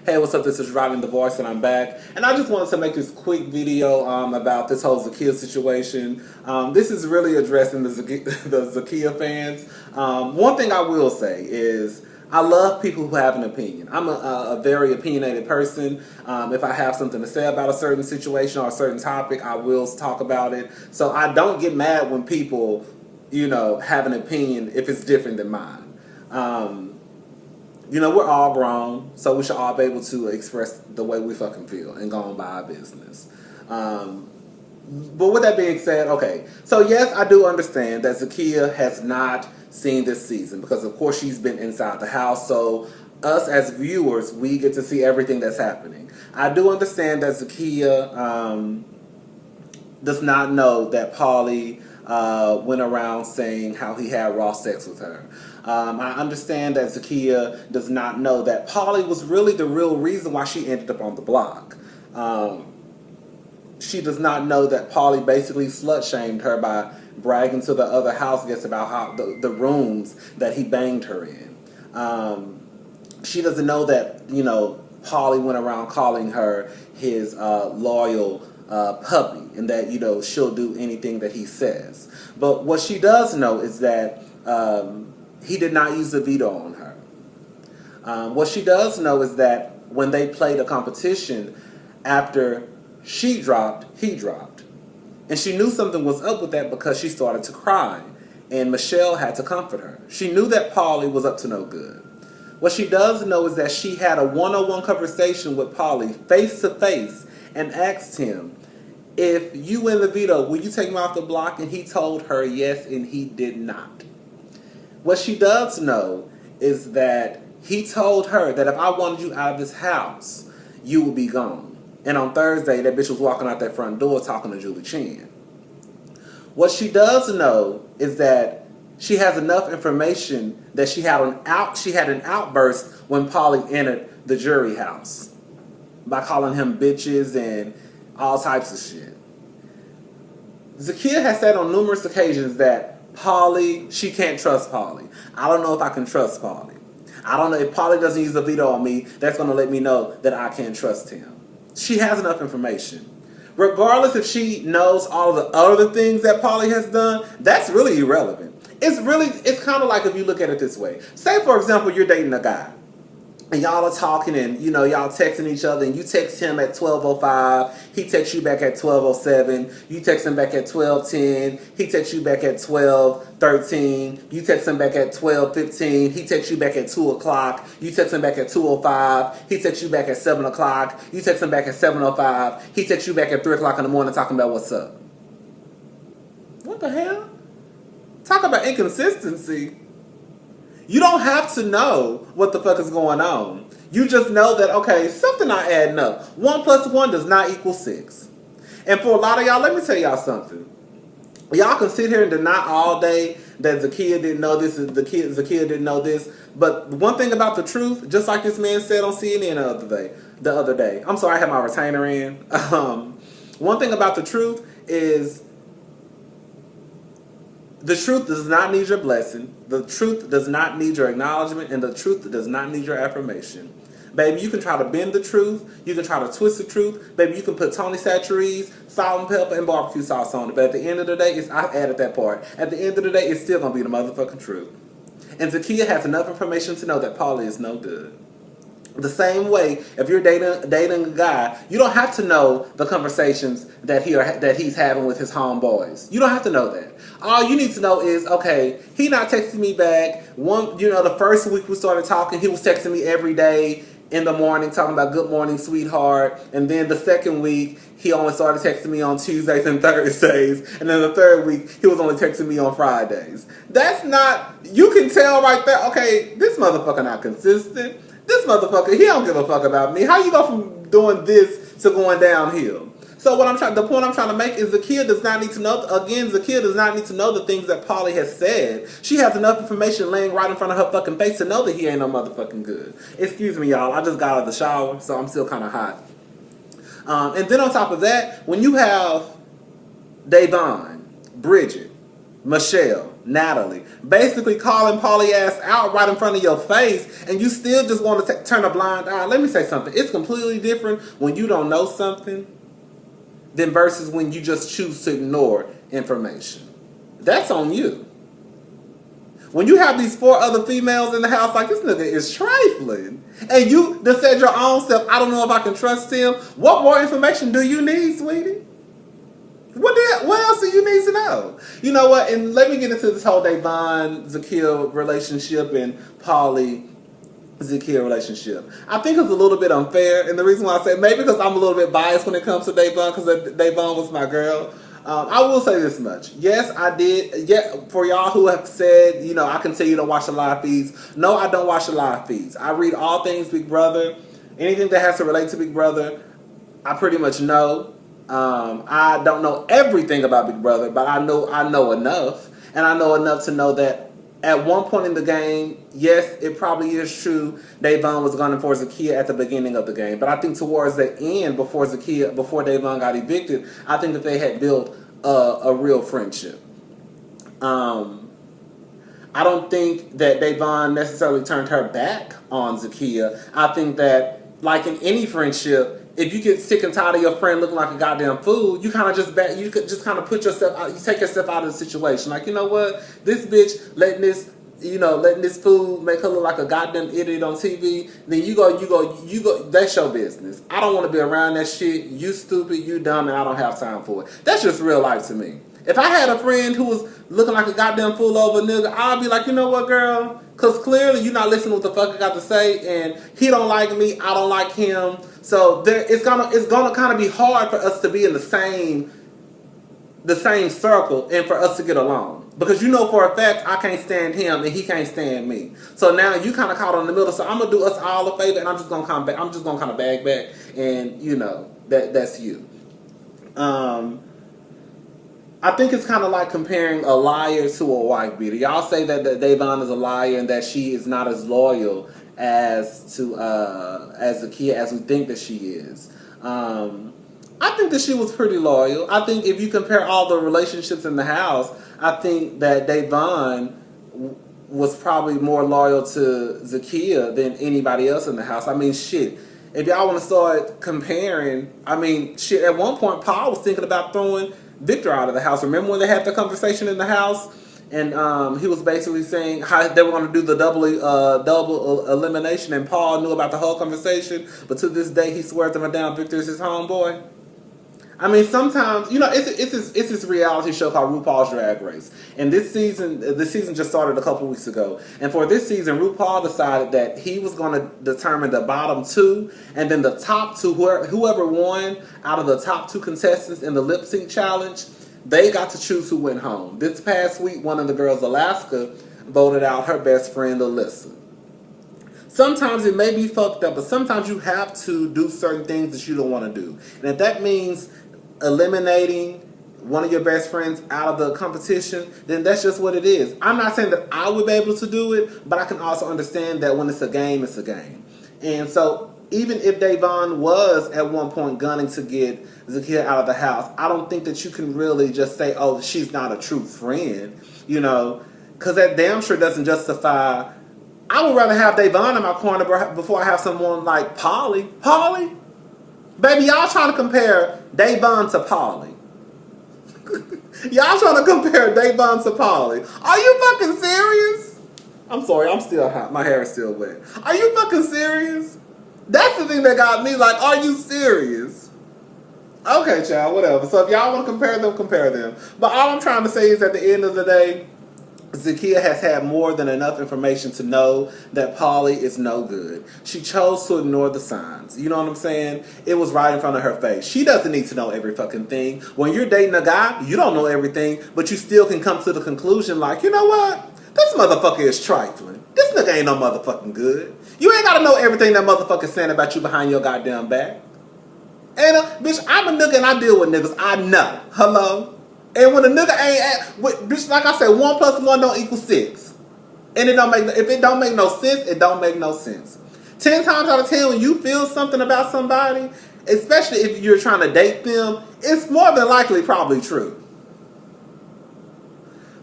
Hey, what's up? This is Rodney the Voice, and I'm back. And I just wanted to make this quick video about this whole Zakiyah situation. This is really addressing the Zakiyah fans. One thing I will say is I love people who have an opinion. I'm a very opinionated person. If I have something to say about a certain situation or a certain topic, I will talk about it. So I don't get mad when people, have an opinion if it's different than mine. We're all grown, so we should all be able to express the way we fucking feel and go on by our business. But with that being said, okay, so yes, I do understand that Zakiyah has not seen this season because, of course, she's been inside the house, so us as viewers, we get to see everything that's happening. I do understand that Zakiyah does not know that Paulie went around saying how he had raw sex with her. I understand that Zakiyah does not know that Paulie was really the real reason why she ended up on the block. She does not know that Paulie basically slut-shamed her by bragging to the other house guests about how the rooms that he banged her in. She doesn't know that, Paulie went around calling her his loyal puppy and that, she'll do anything that he says. But what she does know is that he did not use a veto on her. What she does know is that when they played a competition, after she dropped, he dropped. And she knew something was up with that because she started to cry. And Michelle had to comfort her. She knew that Paulie was up to no good. What she does know is that she had a one-on-one conversation with Paulie face to face and asked him, if you win the veto, will you take me off the block? And he told her yes, and he did not. What she does know is that he told her that if I wanted you out of this house, you would be gone. And on Thursday, that bitch was walking out that front door talking to Julie Chen. What she does know is that she has enough information that she had an outburst when Paulie entered the jury house by calling him bitches and all types of shit. Zakiyah has said on numerous occasions that Paulie, she can't trust Paulie. I don't know if I can trust Paulie. I don't know if Paulie doesn't use a veto on me, that's going to let me know that I can't trust him. She has enough information. Regardless if she knows all the other things that Paulie has done, that's really irrelevant. It's kind of like if you look at it this way. Say, for example, you're dating a guy. And y'all are talking and, y'all texting each other and you text him at 12:05. He texts you back at 12:07. You text him back at 12:10. He texts you back at 12:13. You text him back at 12:15. He texts you back at 2 o'clock. You text him back at 2:05. He texts you back at 7 o'clock. You text him back at 7:05. He texts you back at 3 o'clock in the morning talking about what's up. What the hell? Talk about inconsistency. You don't have to know what the fuck is going on. You just know that, okay, something not adding up. 1 + 1 does not equal 6. And for a lot of y'all, let me tell y'all something. Y'all can sit here and deny all day that Zakiyah didn't know this, and Zakiyah didn't know this. But one thing about the truth, just like this man said on CNN the other day. I'm sorry, I had my retainer in. One thing about the truth is, the truth does not need your blessing. The truth does not need your acknowledgement. And the truth does not need your affirmation. Baby, you can try to bend the truth. You can try to twist the truth. Baby, you can put Tony Chachere's salt and pepper and barbecue sauce on it. But at the end of the day, I added that part. At the end of the day, it's still going to be the motherfucking truth. And Zakiyah has enough information to know that Paulie is no good. The same way, if you're dating a guy, you don't have to know the conversations that he's having with his homeboys. You don't have to know that. All you need to know is, okay, he not texting me back. The first week we started talking, he was texting me every day in the morning, talking about good morning, sweetheart. And then the second week, he only started texting me on Tuesdays and Thursdays. And then the third week, he was only texting me on Fridays. That's not, you can tell right there, okay, this motherfucker not consistent. This motherfucker, he don't give a fuck about me. How you go from doing this to going downhill? So the point I'm trying to make is Zakiyah does not need to know, Zakiyah does not need to know the things that Paulie has said. She has enough information laying right in front of her fucking face to know that he ain't no motherfucking good. Excuse me, y'all. I just got out of the shower, so I'm still kind of hot. And then on top of that, when you have Davon, Bridget, Michelle, Natalie, basically calling Paulie ass out right in front of your face, and you still just want to turn a blind eye. Let me say something. It's completely different when you don't know something than versus when you just choose to ignore information. That's on you. When you have these 4 other females in the house, like, this nigga is trifling, and you just said your own self, I don't know if I can trust him. What more information do you need, sweetie? What else do you need to know? You know what? And let me get into this whole Davon Zakiyah relationship and Paulie Zakiyah relationship. I think it's a little bit unfair, and the reason why I say maybe because I'm a little bit biased when it comes to Davon, because Davon was my girl. I will say this much. Yes, I did. Yeah, for y'all who have said, you know, I continue to watch the live feeds. No, I don't watch the live feeds. I read all things Big Brother. Anything that has to relate to Big Brother, I pretty much know. I don't know everything about Big Brother, but I know enough, and I know enough to know that at one point in the game, yes, it probably is true, Davon was gunning for Zakiyah at the beginning of the game, but I think towards the end, before Davon got evicted, I think that they had built a real friendship. I don't think that Davon necessarily turned her back on Zakiyah. I think that, like in any friendship, if you get sick and tired of your friend looking like a goddamn fool, you kind of you could just kind of put yourself out, you take yourself out of the situation. Like, you know what, this bitch letting this fool make her look like a goddamn idiot on TV. Then you go. That's your business. I don't want to be around that shit. You stupid, you dumb, and I don't have time for it. That's just real life to me. If I had a friend who was looking like a goddamn fool over a nigga, I'd be like, you know what, girl? Because clearly you're not listening to what the fuck I got to say, and he don't like me, I don't like him. So it's gonna kind of be hard for us to be in the same circle and for us to get along. Because you know for a fact I can't stand him and he can't stand me. So now you kind of caught in the middle. So I'm gonna do us all a favor, and I'm just gonna kind of bag back, and you know that's you. I think it's kind of like comparing a liar to a wife beater. Y'all say that Davon is a liar and that she is not as loyal as Zakiyah as we think that she is. I think that she was pretty loyal. I think if you compare all the relationships in the house, I think that Davon was probably more loyal to Zakiyah than anybody else in the house. I mean, shit. If y'all want to start comparing, I mean, shit. At one point, Paul was thinking about throwing Victor out of the house. Remember when they had the conversation in the house, and he was basically saying how they were going to do the double elimination, and Paul knew about the whole conversation, but to this day he swears to him down Victor is his homeboy. I mean, sometimes, you know, it's this reality show called RuPaul's Drag Race, and the season just started a couple weeks ago, and for this season, RuPaul decided that he was going to determine the bottom 2, and then the top 2, whoever won out of the top 2 contestants in the lip sync challenge, they got to choose who went home. This past week, one of the girls, Alaska, voted out her best friend, Alyssa. Sometimes it may be fucked up, but sometimes you have to do certain things that you don't want to do, and if that means eliminating one of your best friends out of the competition, then that's just what it is. I'm not saying that I would be able to do it, but I can also understand that when it's a game, it's a game. And so even if Davon was at one point gunning to get Zakiyah out of the house, I don't think that you can really just say, oh, she's not a true friend, you know, because that damn sure doesn't justify. I would rather have Davon in my corner before I have someone like Paulie. Paulie? Baby, y'all trying to compare Davon to Paulie. Y'all trying to compare Davon to Paulie. Are you fucking serious? I'm sorry, I'm still hot. My hair is still wet. Are you fucking serious? That's the thing that got me like, are you serious? Okay, child, whatever. So if y'all want to compare them, compare them. But all I'm trying to say is at the end of the day, Zakiyah has had more than enough information to know that Paulie is no good. She chose to ignore the signs. You know what I'm saying? It was right in front of her face. She doesn't need to know every fucking thing. When you're dating a guy, you don't know everything, but you still can come to the conclusion like, you know what? This motherfucker is trifling. This nigga ain't no motherfucking good. You ain't gotta know everything that motherfucker's saying about you behind your goddamn back. And bitch, I'm a nigga and I deal with niggas. I know. Hello? And when a nigga ain't bitch, like I said, 1 + 1 don't equal 6. And if it don't make no sense, it don't make no sense. 10 times out of 10, when you feel something about somebody, especially if you're trying to date them, it's more than likely probably true.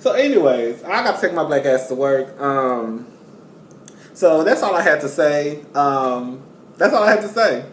So, anyways, I got to take my black ass to work. So that's all I had to say. That's all I had to say.